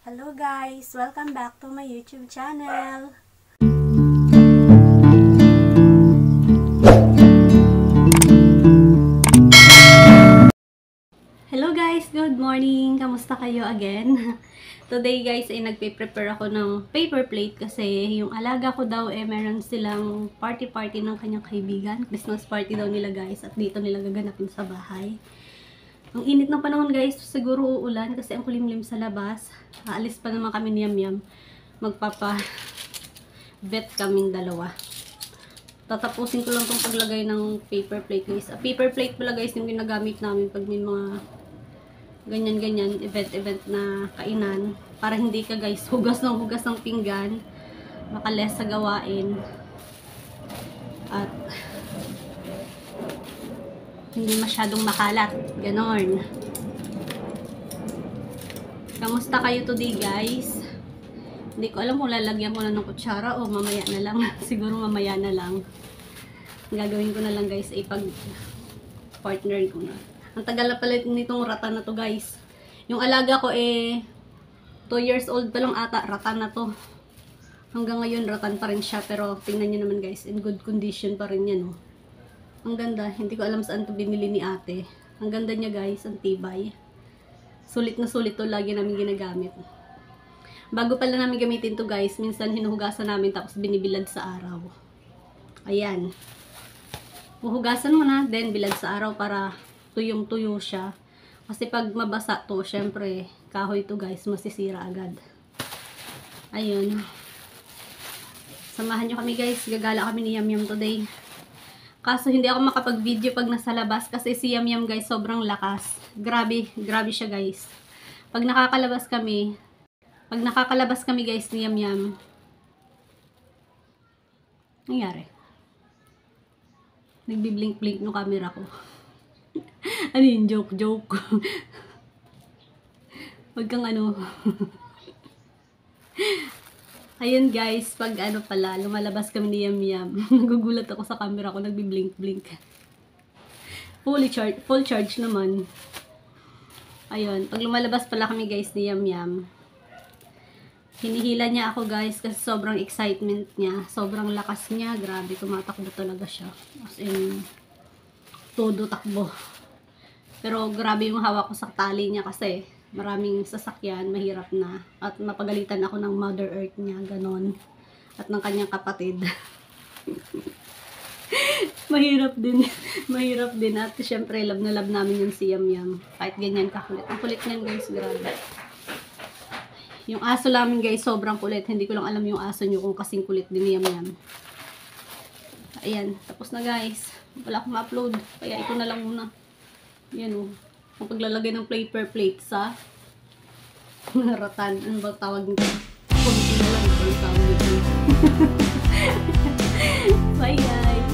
Hello guys! Welcome back to my YouTube channel! Hello guys! Good morning! Kamusta kayo again? Today guys ay nagpe-prepare ako ng paper plate kasi yung alaga ko daw meron silang party ng kanyang kaibigan. Christmas party daw nila guys at dito nila gaganapin sa bahay. Ang init ng panahon guys, siguro uulan kasi ang kulimlim sa labas. Aalis pa naman kami ni Yam-Yam. Magpapa-vet kaming dalawa. Tatapusin ko lang itong paglagay ng paper plate guys. Paper plate pala guys yung ginagamit namin pag may mga ganyan-ganyan, event na kainan. Para hindi ka guys hugas ng pinggan. Makalas sa gawain. At hindi masyadong makalat. Ganon. Kamusta kayo today guys? Hindi ko alam kung lalagyan ko na ng kutsara o mamaya na lang. Siguro mamaya na lang. Ang gagawin ko na lang guys ay pag-partner ko na. Ang tagal na pala nitong rata na to guys. Yung alaga ko 2 years old pa lang ata. Rata na to. Hanggang ngayon ratan pa rin siya. Pero tingnan nyo naman guys. In good condition pa rin yan. Oh. Ang ganda. Hindi ko alam saan to binili ni ate. Ang ganda niya guys. Ang tibay. Sulit na sulit to. Lagi namin ginagamit. Bago pala namin gamitin to guys. Minsan hinuhugasan namin tapos binibilad sa araw. Ayan. Huhugasan mo na. Then bilad sa araw para tuyong-tuyo siya. Kasi pag mabasa to, syempre kahoy to guys. Masisira agad. Ayun. Samahan nyo kami guys. Gagala kami ni Yam-Yam today. Kaso hindi ako makapag-video pag nasa labas kasi si Yam-Yam guys sobrang lakas. Grabe siya guys. Pag nakakalabas kami guys ni Yam-Yam, nangyari? Nagbi-blink-blink no camera ko. Ano yun? Joke. Wag kang ano. Ayun guys, pag pala, lumalabas kami ni Yam-Yam. Nagugulat ako sa camera ko, nagbi-blink-blink. Full charge naman. Ayun, pag lumalabas pala kami guys ni Yam-Yam, hinihila niya ako guys kasi sobrang excitement niya. Sobrang lakas niya. Grabe, tumatakbo talaga siya. As in, todo takbo. Pero grabe yung hawak ko sa tali niya kasi maraming sasakyan, mahirap na. At mapagalitan ako ng Mother Earth niya, ganon. At ng kanyang kapatid. Mahirap din. At syempre, love na love namin yung si Yam-Yam. Kahit ganyan kakulit. Ang kulit niyan guys, grabe. Yung aso namin guys, sobrang kulit. Hindi ko lang alam yung aso nyo kung kasing kulit din ni Yam-Yam. Ayan, tapos na guys. Wala akong ma-upload. Kaya ito na lang muna. Yan o. Ang paglalagay ng paper plate sa ratan. Ano ba tawag nito? Kunti na lang ito yung tawag nito. Bye guys!